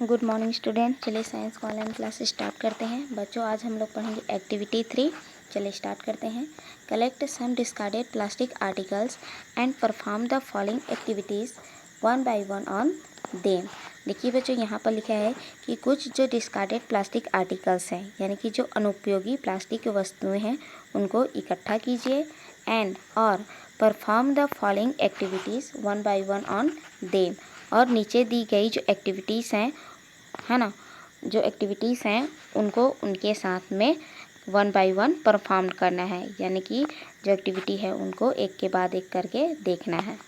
Good morning student. चलिए science का online class start करते हैं। बच्चों आज हम लोग पढ़ेंगे एक्टिविटी 3। चलिए स्टार्ट करते हैं। Collect some discarded plastic articles and perform the following activities one by one on them. देखिए बच्चों, यहाँ पर लिखा है कि कुछ जो डिस्कार्डेड प्लास्टिक आर्टिकल्स हैं, यानी कि जो अनुपयोगी प्लास्टिक की वस्तुएँ हैं, उनको इकट्ठा कीजिए एंड और perform the following activities one by one on them. और नीचे दी गई जो एक्टिविटीज़ हैं, है ना, जो एक्टिविटीज़ हैं उनको उनके साथ में वन बाय वन परफॉर्म करना है, यानी कि जो एक्टिविटी है उनको एक के बाद एक करके देखना है।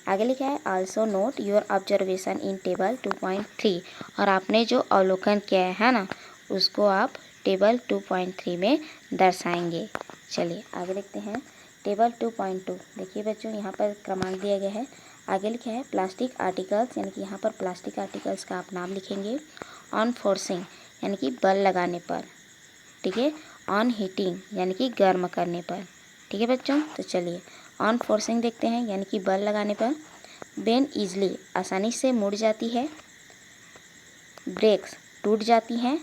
आगे लिखा है also not your observation in table 2.3। और आपने जो अवलोकन किया है ना, उसको आप टेबल 2.3 में दर्शाएंगे। चलिए आगे देखते हैं टेबल 2.2। देखिए बच्चों, यहाँ पर क्रमांक दिया गया है। आगे लिखा है प्लास्टिक आर्टिकल्स, यानी कि यहाँ पर प्लास्टिक आर्टिकल्स का आप नाम लिखेंगे। ऑन फोर्सिंग यानी कि बल लगाने पर, ठीक है। ऑन हीटिंग यानी कि गर्म करने पर, ठीक है बच्चों। तो चलिए ऑन फोर्सिंग देखते हैं, यानी कि बल लगाने पर। बेन ईजली आसानी से मुड़ जाती है। ब्रेक्स टूट जाती हैं।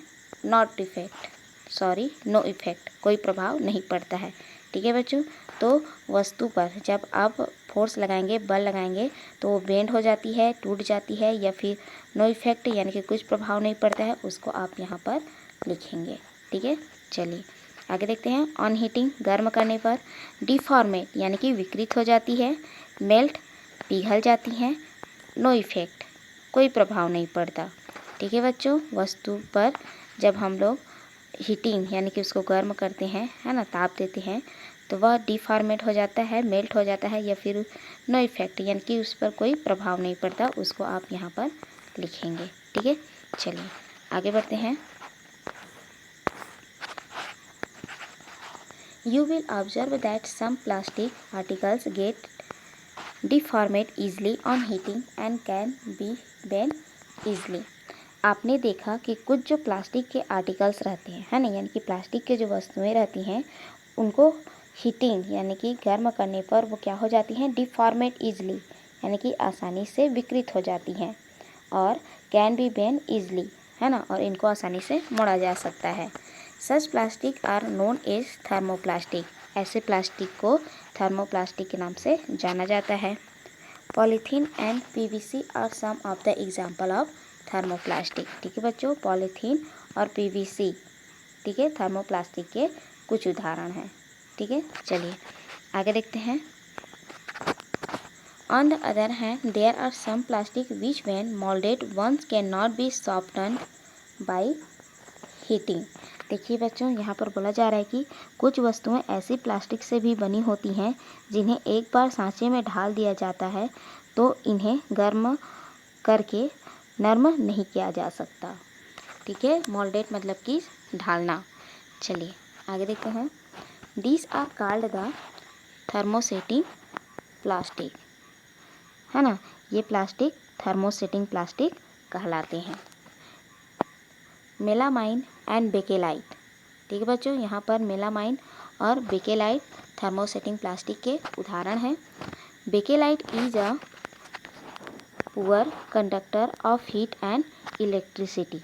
नॉट इफेक्ट नो इफेक्ट कोई प्रभाव नहीं पड़ता है, ठीक है बच्चों। तो वस्तु पर जब आप फोर्स लगाएंगे, बल लगाएंगे, तो वो बेंड हो जाती है, टूट जाती है, या फिर नो इफेक्ट यानी कि कुछ प्रभाव नहीं पड़ता है, उसको आप यहाँ पर लिखेंगे, ठीक है। चलिए आगे देखते हैं। ऑन हीटिंग गर्म करने पर। डिफॉर्मेट यानी कि विकृत हो जाती है। मेल्ट पिघल जाती हैं। नो इफेक्ट कोई प्रभाव नहीं पड़ता, ठीक है बच्चों। वस्तु पर जब हम लोग हीटिंग यानी कि उसको गर्म करते हैं, है ना, ताप देते हैं, तो वह डिफॉर्मेट हो जाता है, मेल्ट हो जाता है, या फिर नो इफेक्ट यानी कि उस पर कोई प्रभाव नहीं पड़ता, उसको आप यहाँ पर लिखेंगे, ठीक है। चलिए आगे बढ़ते हैं। You will observe that some plastic articles get deformed easily on heating and can be bent easily। आपने देखा कि कुछ जो प्लास्टिक के आर्टिकल्स रहते हैं, है ना, यानी कि प्लास्टिक के जो वस्तुएं रहती हैं, उनको हीटिंग यानी कि गर्म करने पर वो क्या हो जाती हैं, डिफॉर्मेट ईजली यानी कि आसानी से विकृत हो जाती हैं। और कैन बी बेंड ईजली, है ना, और इनको आसानी से मोड़ा जा सकता है। Such plastic are known as thermoplastic. ऐसे प्लास्टिक को थर्मोप्लास्टिक के नाम से जाना जाता है। Polythene and PVC are some of the example of thermoplastic, ठीक है बच्चों। पॉलीथीन और पीवीसी, ठीक है, थर्मोप्लास्टिक के कुछ उदाहरण हैं, ठीक है। चलिए आगे देखते हैं। On the other hand there are some plastic which when moulded once can not be softened by heating. देखिए बच्चों, यहाँ पर बोला जा रहा है कि कुछ वस्तुएं ऐसी प्लास्टिक से भी बनी होती हैं जिन्हें एक बार सांचे में ढाल दिया जाता है तो इन्हें गर्म करके नरम नहीं किया जा सकता, ठीक है। मोल्डेड मतलब कि ढालना। चलिए आगे देखते हैं। These are called the thermosetting plastic, है ना, ये प्लास्टिक थर्मोसेटिंग प्लास्टिक कहलाते हैं। मेलामाइन एंड बेकेलाइट, ठीक है बच्चों, यहाँ पर मेलामाइन और बेकेलाइट थर्मोसेटिंग प्लास्टिक के उदाहरण हैं। Bakelite is a poor conductor of heat and electricity,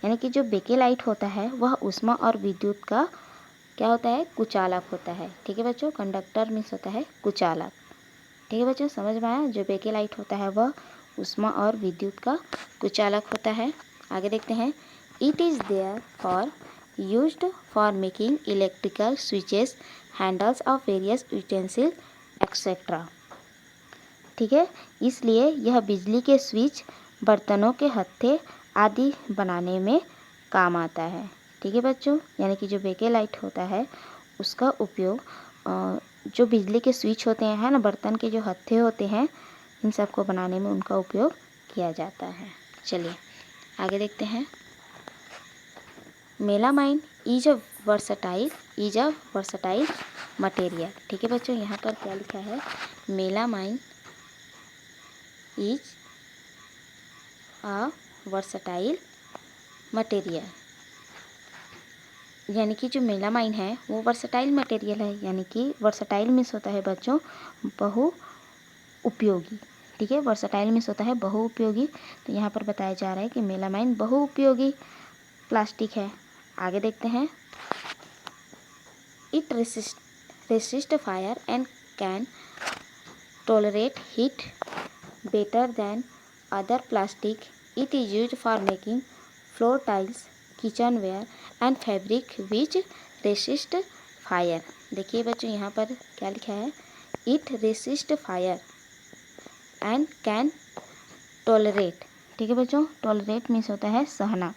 यानी कि जो बेकेलाइट होता है वह ऊष्मा और विद्युत का क्या होता है, कुचालक होता है, ठीक है बच्चों। कंडक्टर मीन्स होता है कुचालक, ठीक है बच्चों, समझ में आया। जो बेकेलाइट होता है वह ऊष्मा और विद्युत का कुचालक होता है। आगे देखते हैं। It is therefore used for making electrical switches, handles of various utensil etcetera, ठीक है। इसलिए यह बिजली के स्विच, बर्तनों के हत्थे आदि बनाने में काम आता है, ठीक है बच्चों। यानी कि जो बेकेलाइट होता है उसका उपयोग जो बिजली के स्विच होते हैं, है ना, बर्तन के जो हत्थे होते हैं, इन सब को बनाने में उनका उपयोग किया जाता है। चलिए आगे देखते हैं। Melamine is a versatile material, ठीक है बच्चों। यहाँ पर क्या लिखा है, melamine is a versatile material, यानी कि जो मेलामाइन है वो वर्सटाइल मटेरियल है, यानी कि वर्सटाइल मीन्स होता है बच्चों बहु उपयोगी, ठीक है। वर्सटाइल मीन्स होता है बहुउपयोगी, तो यहाँ पर बताया जा रहा है कि मेलामाइन बहुउपयोगी प्लास्टिक है। आगे देखते हैं। It resist fire and can tolerate heat better than other plastic. It is used for making floor tiles, kitchenware and fabric which resist fire. देखिए बच्चों यहाँ पर क्या लिखा है, it resist fire and can tolerate. ठीक है बच्चों, टॉलरेट मीन्स होता है सहना।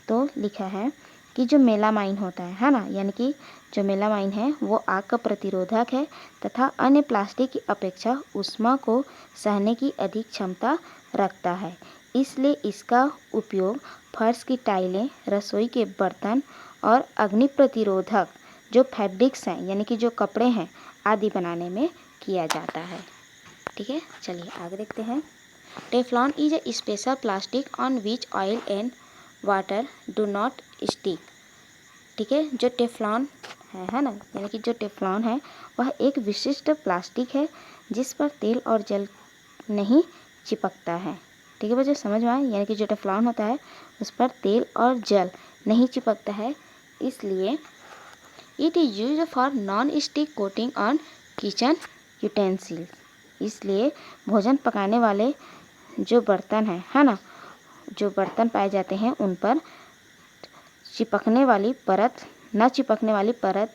तो लिखा है कि जो मेलामाइन होता है ना, यानी कि जो मेलामाइन है वो आग का प्रतिरोधक है तथा अन्य प्लास्टिक की अपेक्षा ऊष्मा को सहने की अधिक क्षमता रखता है। इसलिए इसका उपयोग फर्श की टाइलें, रसोई के बर्तन और अग्नि प्रतिरोधक जो फैब्रिक्स हैं, यानी कि जो कपड़े हैं आदि बनाने में किया जाता है। ठीक है, चलिए आगे देखते हैं। Teflon is a special plastic on which oil and water do not stick. ठीक है, जो टेफ्लॉन है ना, यानी कि जो टेफ्लॉन है वह एक विशिष्ट प्लास्टिक है जिस पर तेल और जल नहीं चिपकता है। ठीक है बच्चों, समझ में आए, यानी कि जो टेफ्लॉन होता है उस पर तेल और जल नहीं चिपकता है, इसलिए it is use for non stick coating on kitchen utensils. इसलिए भोजन पकाने वाले जो बर्तन है ना, जो बर्तन पाए जाते हैं उन पर चिपकने वाली परत, न चिपकने वाली परत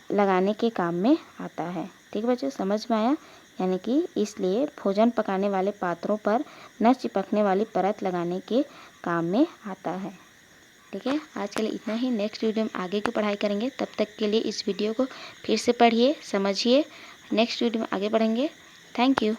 लगाने के काम में आता है। ठीक है बच्चों, समझ में आया, यानी कि इसलिए भोजन पकाने वाले पात्रों पर न चिपकने वाली परत लगाने के काम में आता है। ठीक है, आज के लिए इतना ही। नेक्स्ट वीडियो में आगे की पढ़ाई करेंगे, तब तक के लिए इस वीडियो को फिर से पढ़िए, समझिए। नेक्स्ट वीडियो में आगे बढ़ेंगे। Thank you.